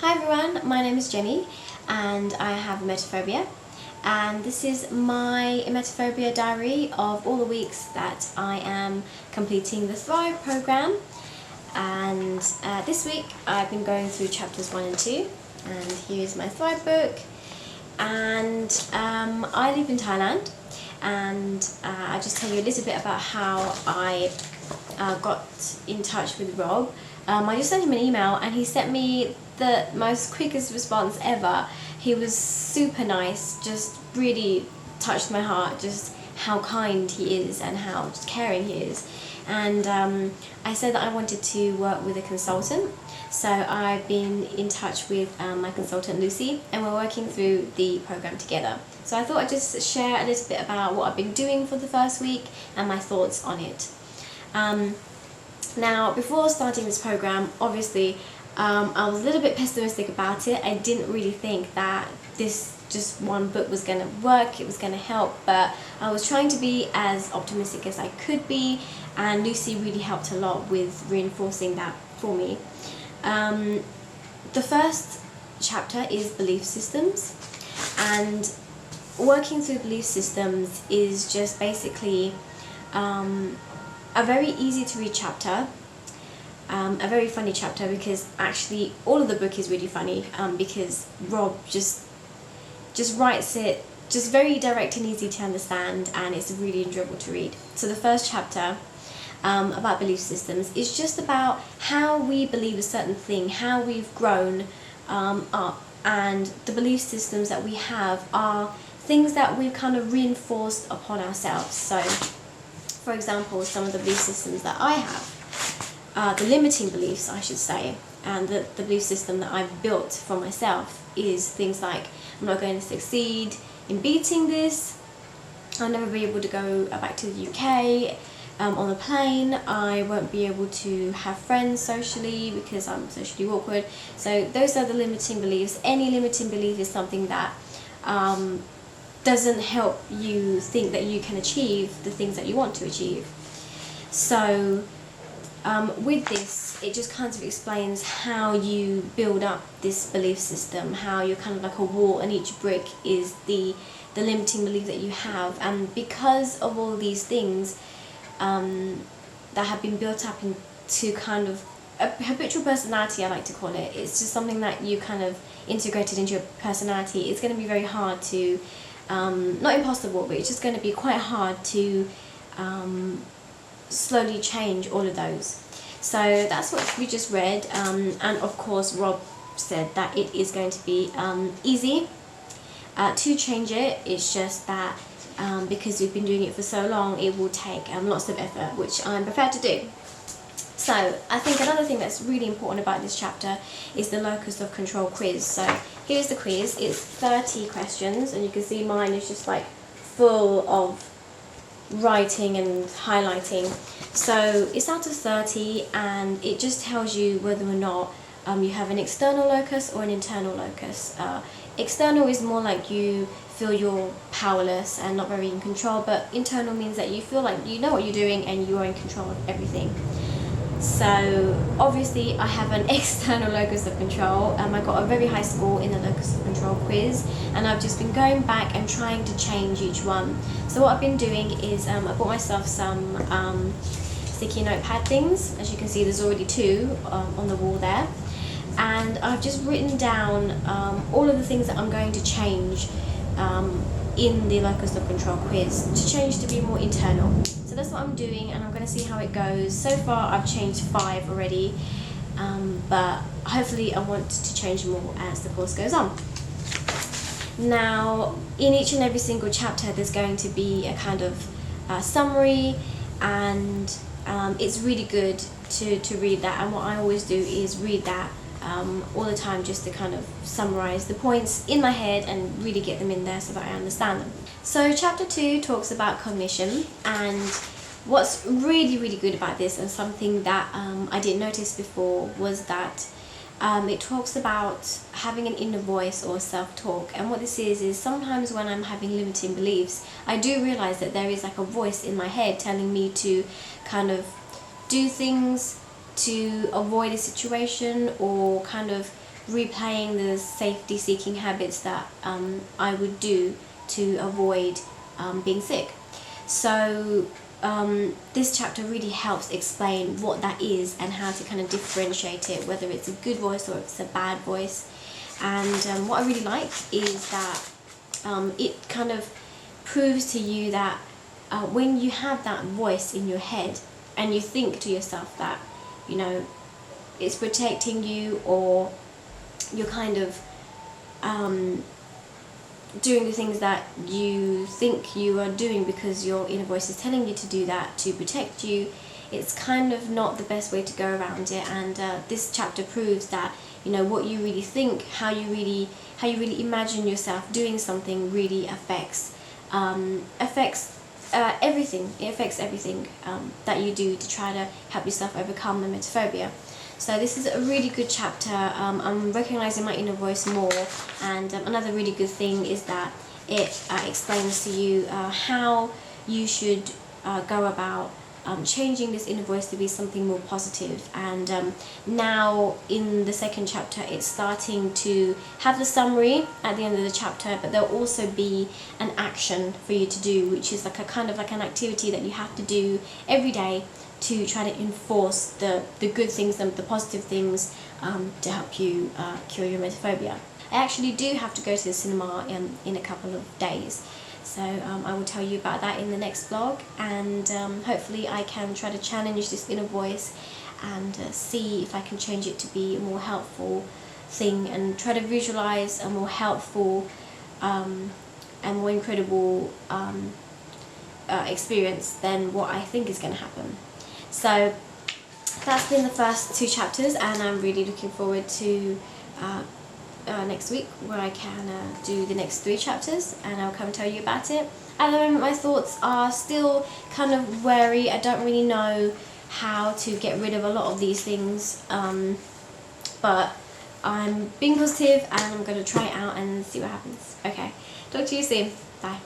Hi everyone, my name is Jenny and I have emetophobia, and this is my emetophobia diary of all the weeks that I am completing the Thrive program. And this week I've been going through chapters 1 and 2, and here's my Thrive book. And I live in Thailand, and I'll just tell you a little bit about how I got in touch with Rob. I just sent him an email and he sent me the most quickest response ever. He was super nice, just really touched my heart, just how kind he is and how caring he is. And I said that I wanted to work with a consultant, so I've been in touch with my consultant Lucy, and we're working through the program together. So I thought I'd just share a little bit about what I've been doing for the first week and my thoughts on it. Now, before starting this program, obviously I was a little bit pessimistic about it. I didn't really think that this just one book was going to work, it was going to help, but I was trying to be as optimistic as I could be, and Lucy really helped a lot with reinforcing that for me. The first chapter is belief systems, and working through belief systems is just basically a very easy to read chapter, a very funny chapter, because actually all of the book is really funny, because Rob just writes it just very direct and easy to understand, and it's really enjoyable to read. So the first chapter about belief systems is just about how we believe a certain thing, how we've grown up, and the belief systems that we have are things that we've kind of reinforced upon ourselves. So for example, some of the belief systems that I have, the limiting beliefs I should say, and the belief system that I've built for myself is things like, I'm not going to succeed in beating this, I'll never be able to go back to the UK on a plane, I won't be able to have friends socially because I'm socially awkward. So those are the limiting beliefs. Any limiting belief is something that doesn't help you think that you can achieve the things that you want to achieve. So with this, it just kind of explains how you build up this belief system, how you're kind of like a wall and each brick is the limiting belief that you have. And because of all these things that have been built up into kind of a habitual personality, I like to call it, it's just something that you kind of integrated into your personality. It's going to be very hard to not impossible, but it's just going to be quite hard to slowly change all of those. So that's what we just read, and of course Rob said that it is going to be easy to change it. It's just that because we've been doing it for so long, it will take lots of effort, which I'm prepared to do. So I think another thing that's really important about this chapter is the locus of control quiz. So here's the quiz. It's 30 questions, and you can see mine is just like full of writing and highlighting. So it's out of 30, and it just tells you whether or not you have an external locus or an internal locus. External is more like you feel you're powerless and not very in control, but internal means that you feel like you know what you're doing and you are in control of everything. So obviously I have an external locus of control. I got a very high score in the locus of control quiz, and I've just been going back and trying to change each one. So what I've been doing is I bought myself some sticky notepad things. As you can see, there's already 2 on the wall there, and I've just written down all of the things that I'm going to change in the locus of control quiz to change to be more internal. So that's what I'm doing, and I'm going to see how it goes. So far I've changed 5 already, but hopefully I want to change more as the course goes on. Now, in each and every single chapter there's going to be a kind of summary, and it's really good to read that, and what I always do is read that all the time, just to kind of summarize the points in my head and really get them in there so that I understand them. So chapter 2 talks about cognition, and what's really good about this, and something that I didn't notice before, was that it talks about having an inner voice or self-talk. And what this is sometimes when I'm having limiting beliefs, I do realize that there is like a voice in my head telling me to kind of do things to avoid a situation, or kind of replaying the safety-seeking habits that I would do to avoid being sick. So this chapter really helps explain what that is and how to kind of differentiate it, whether it's a good voice or if it's a bad voice. And what I really like is that it kind of proves to you that when you have that voice in your head and you think to yourself that, you know, it's protecting you, or you're kind of doing the things that you think you are doing because your inner voice is telling you to do that to protect you, it's kind of not the best way to go around it. And this chapter proves that, you know, what you really think, how you really imagine yourself doing something really affects everything. It affects everything that you do to try to help yourself overcome emetophobia. So this is a really good chapter. I'm recognizing my inner voice more, and another really good thing is that it explains to you how you should go about changing this inner voice to be something more positive. And now in the second chapter, it's starting to have the summary at the end of the chapter, but there'll also be an action for you to do, which is like a kind of like an activity that you have to do every day to try to enforce the good things, the positive things, to help you cure your emetophobia. I actually do have to go to the cinema in a couple of days, so I will tell you about that in the next vlog, and hopefully I can try to challenge this inner voice and see if I can change it to be a more helpful thing, and try to visualize a more helpful and more incredible experience than what I think is going to happen. So that's been the first 2 chapters, and I'm really looking forward to next week, where I can do the next 3 chapters, and I'll come tell you about it. At the moment, my thoughts are still kind of wary. I don't really know how to get rid of a lot of these things, but I'm being positive, and I'm going to try it out and see what happens. Okay, talk to you soon. Bye.